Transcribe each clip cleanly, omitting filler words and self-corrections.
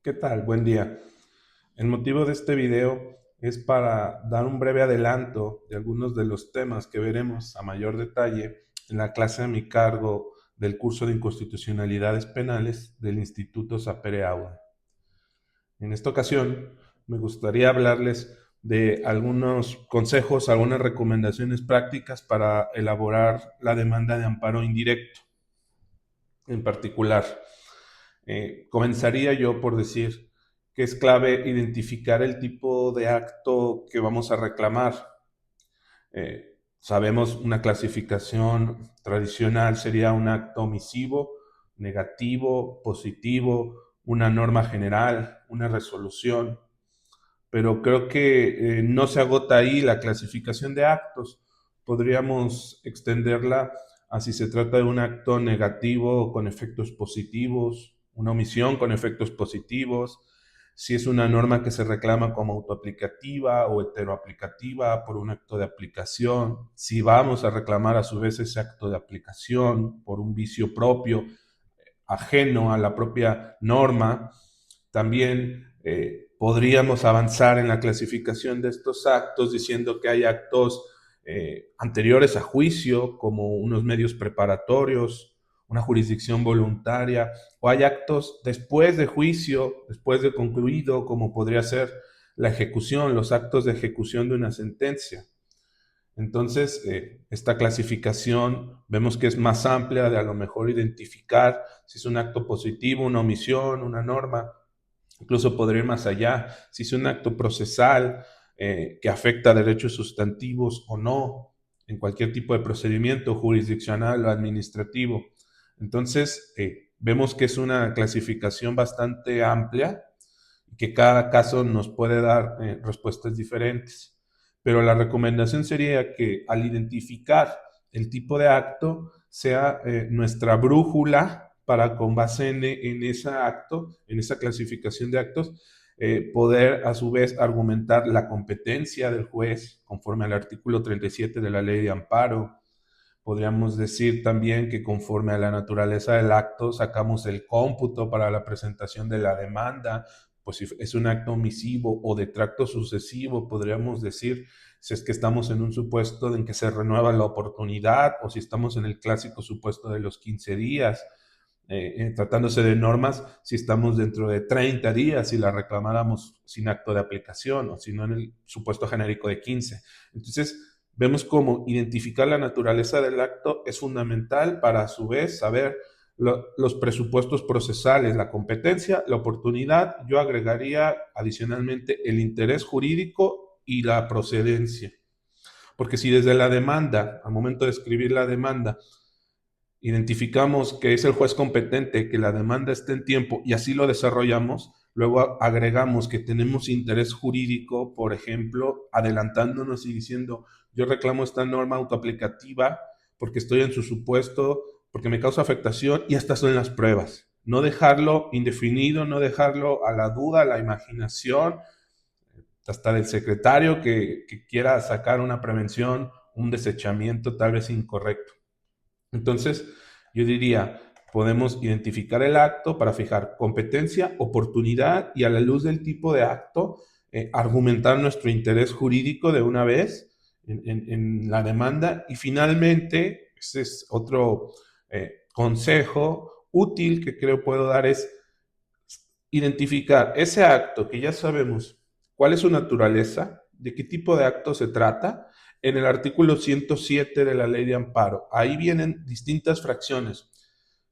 ¿Qué tal? Buen día. El motivo de este video es para dar un breve adelanto de algunos de los temas que veremos a mayor detalle en la clase a mi cargo del curso de Inconstitucionalidades Penales del Instituto Sapere Aude. En esta ocasión me gustaría hablarles de algunos consejos, algunas recomendaciones prácticas para elaborar la demanda de amparo indirecto. En particular, comenzaría yo por decir que es clave identificar el tipo de acto que vamos a reclamar. Sabemos una clasificación tradicional sería un acto omisivo, negativo, positivo, una norma general, una resolución, pero creo que no se agota ahí la clasificación de actos. Podríamos extenderla a si se trata de un acto negativo con efectos positivos, una omisión con efectos positivos, si es una norma que se reclama como autoaplicativa o heteroaplicativa por un acto de aplicación, si vamos a reclamar a su vez ese acto de aplicación por un vicio propio, ajeno a la propia norma. También podríamos avanzar en la clasificación de estos actos diciendo que hay actos anteriores a juicio, como unos medios preparatorios, una jurisdicción voluntaria, o hay actos después de juicio, después de concluido, como podría ser la ejecución, los actos de ejecución de una sentencia. Entonces, esta clasificación vemos que es más amplia de a lo mejor identificar si es un acto positivo, una omisión, una norma. Incluso podría ir más allá, si es un acto procesal que afecta a derechos sustantivos o no, en cualquier tipo de procedimiento jurisdiccional o administrativo. Entonces, vemos que es una clasificación bastante amplia, que cada caso nos puede dar respuestas diferentes. Pero la recomendación sería que al identificar el tipo de acto sea nuestra brújula para con base en ese acto, en esa clasificación de actos, poder a su vez argumentar la competencia del juez conforme al artículo 37 de la ley de amparo. Podríamos decir también que conforme a la naturaleza del acto sacamos el cómputo para la presentación de la demanda, pues si es un acto omisivo o de tracto sucesivo, podríamos decir si es que estamos en un supuesto en que se renueva la oportunidad o si estamos en el clásico supuesto de los 15 días, tratándose de normas, si estamos dentro de 30 días, si la reclamáramos sin acto de aplicación o si no en el supuesto genérico de 15. Entonces, vemos cómo identificar la naturaleza del acto es fundamental para a su vez saber los presupuestos procesales, la competencia, la oportunidad. Yo agregaría adicionalmente el interés jurídico y la procedencia. Porque si desde la demanda, al momento de escribir la demanda, identificamos que es el juez competente, que la demanda esté en tiempo y así lo desarrollamos, luego agregamos que tenemos interés jurídico, por ejemplo, adelantándonos y diciendo, yo reclamo esta norma autoaplicativa porque estoy en su supuesto, porque me causa afectación y estas son las pruebas. No dejarlo indefinido, no dejarlo a la duda, a la imaginación, hasta del secretario que quiera sacar una prevención, un desechamiento tal vez incorrecto. Entonces, yo diría, podemos identificar el acto para fijar competencia, oportunidad y a la luz del tipo de acto, argumentar nuestro interés jurídico de una vez en la demanda. Y finalmente, ese es otro consejo útil que creo puedo dar, es identificar ese acto que ya sabemos cuál es su naturaleza, de qué tipo de acto se trata, en el artículo 107 de la ley de amparo. Ahí vienen distintas fracciones.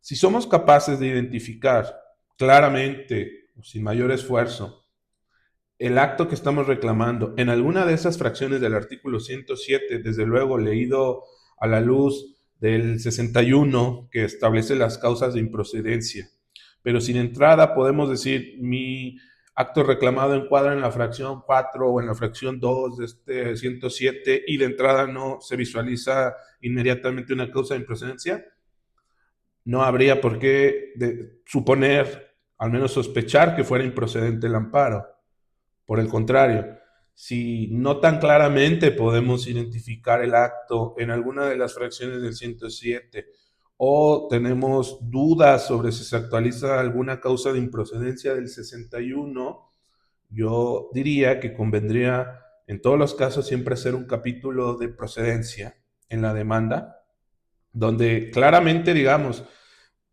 Si somos capaces de identificar claramente, sin mayor esfuerzo, el acto que estamos reclamando en alguna de esas fracciones del artículo 107, desde luego leído a la luz del 61 que establece las causas de improcedencia, pero sin entrada podemos decir mi acto reclamado encuadra en la fracción 4 o en la fracción 2 de este 107 y de entrada no se visualiza inmediatamente una causa de improcedencia, no habría por qué suponer, al menos sospechar que fuera improcedente el amparo. Por el contrario, si no tan claramente podemos identificar el acto en alguna de las fracciones del 107 o tenemos dudas sobre si se actualiza alguna causa de improcedencia del 61, yo diría que convendría en todos los casos siempre hacer un capítulo de procedencia en la demanda, donde claramente digamos,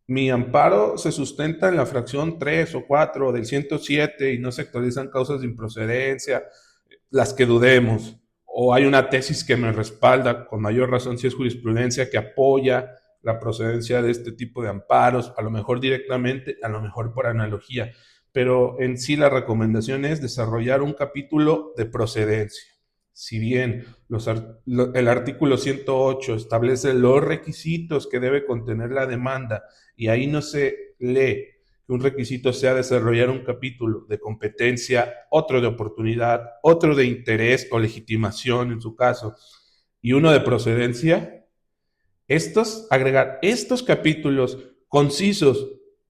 mi amparo se sustenta en la fracción 3 o 4 del 107 y no se actualizan causas de improcedencia, las que dudemos, o hay una tesis que me respalda, con mayor razón si es jurisprudencia, que apoya la procedencia de este tipo de amparos, a lo mejor directamente, a lo mejor por analogía, pero en sí la recomendación es desarrollar un capítulo de procedencia. Si bien el artículo 108 establece los requisitos que debe contener la demanda y ahí no se lee que un requisito sea desarrollar un capítulo de competencia, otro de oportunidad, otro de interés o legitimación en su caso, y uno de procedencia, agregar estos capítulos concisos,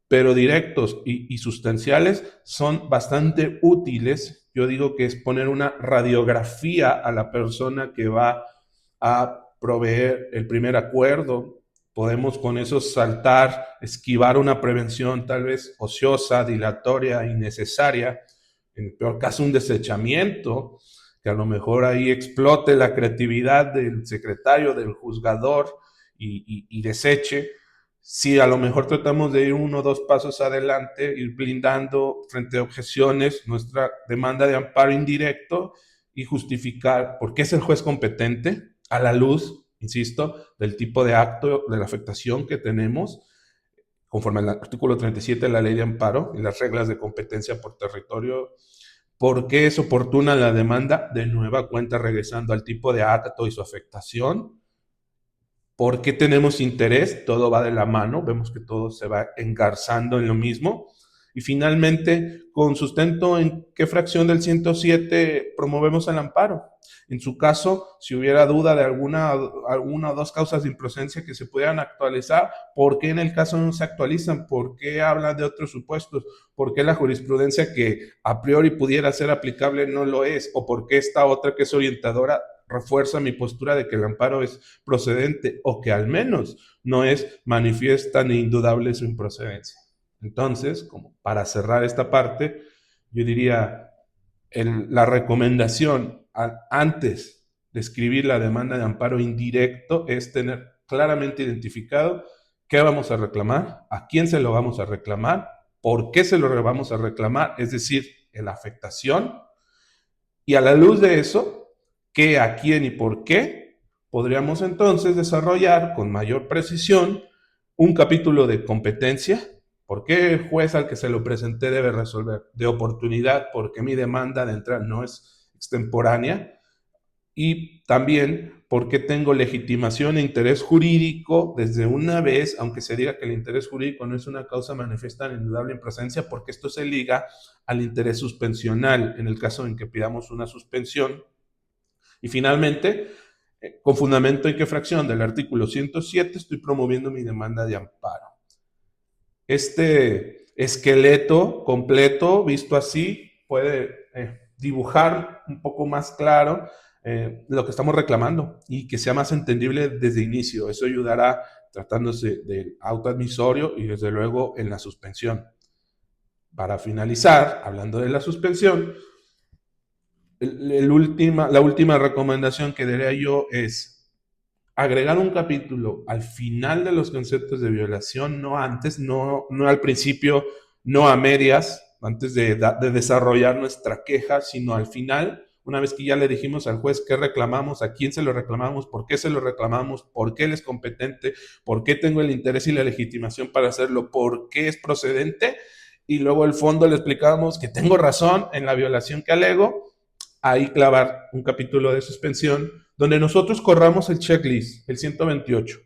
pero directos y sustanciales, son bastante útiles. Yo digo que es poner una radiografía a la persona que va a proveer el primer acuerdo. Podemos con eso saltar, esquivar una prevención tal vez ociosa, dilatoria, innecesaria, en el peor caso un desechamiento, que a lo mejor ahí explote la creatividad del secretario, del juzgador y deseche. Si a lo mejor tratamos de ir 1 o 2 pasos adelante, ir blindando frente a objeciones nuestra demanda de amparo indirecto y justificar por qué es el juez competente a la luz, insisto, del tipo de acto, de la afectación que tenemos, conforme al artículo 37 de la ley de amparo y las reglas de competencia por territorio. ¿Por qué es oportuna la demanda? De nueva cuenta, regresando al tipo de acto y su afectación. ¿Por qué tenemos interés? Todo va de la mano, vemos que todo se va engarzando en lo mismo. Y finalmente, con sustento en qué fracción del 107 promovemos el amparo. En su caso, si hubiera duda de alguna o dos causas de improcedencia que se pudieran actualizar, ¿por qué en el caso no se actualizan? ¿Por qué hablan de otros supuestos? ¿Por qué la jurisprudencia que a priori pudiera ser aplicable no lo es? ¿O por qué esta otra que es orientadora refuerza mi postura de que el amparo es procedente o que al menos no es manifiesta ni indudable su improcedencia? Entonces, como para cerrar esta parte, yo diría, la recomendación antes de escribir la demanda de amparo indirecto es tener claramente identificado qué vamos a reclamar, a quién se lo vamos a reclamar, por qué se lo vamos a reclamar, es decir, en la afectación, y a la luz de eso, qué, a quién y por qué, podríamos entonces desarrollar con mayor precisión un capítulo de competencia. ¿Por qué el juez al que se lo presenté debe resolver? De oportunidad, porque mi demanda de entrada no es extemporánea. Y también porque tengo legitimación e interés jurídico desde una vez, aunque se diga que el interés jurídico no es una causa manifiesta de indudable improcedencia, porque esto se liga al interés suspensional en el caso en que pidamos una suspensión. Y finalmente, con fundamento en qué fracción del artículo 107 estoy promoviendo mi demanda de amparo. Este esqueleto completo, visto así, puede dibujar un poco más claro lo que estamos reclamando y que sea más entendible desde inicio. Eso ayudará tratándose del auto admisorio y desde luego en la suspensión. Para finalizar, hablando de la suspensión, la última recomendación que daría yo es agregar un capítulo al final de los conceptos de violación, no antes, no al principio, no a medias, antes de desarrollar nuestra queja, sino al final, una vez que ya le dijimos al juez qué reclamamos, a quién se lo reclamamos, por qué se lo reclamamos, por qué él es competente, por qué tengo el interés y la legitimación para hacerlo, por qué es procedente, y luego el fondo le explicamos que tengo razón en la violación que alego, ahí clavar un capítulo de suspensión donde nosotros corramos el checklist, el 128.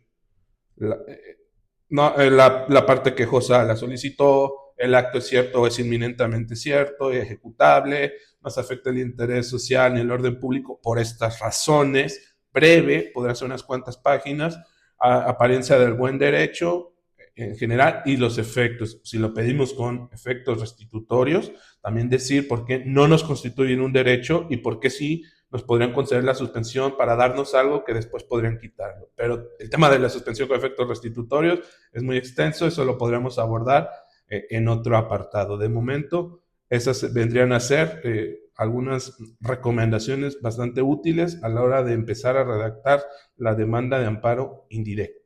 La, la parte quejosa la solicitó, el acto es cierto o es inminentemente cierto, y ejecutable, no se afecta el interés social ni el orden público por estas razones, breve, podrá ser unas cuantas páginas, apariencia del buen derecho en general y los efectos. Si lo pedimos con efectos restitutorios, también decir por qué no nos constituyen un derecho y por qué sí nos podrían conceder la suspensión para darnos algo que después podrían quitarlo. Pero el tema de la suspensión con efectos restitutorios es muy extenso, eso lo podríamos abordar en otro apartado. De momento, esas vendrían a ser algunas recomendaciones bastante útiles a la hora de empezar a redactar la demanda de amparo indirecto.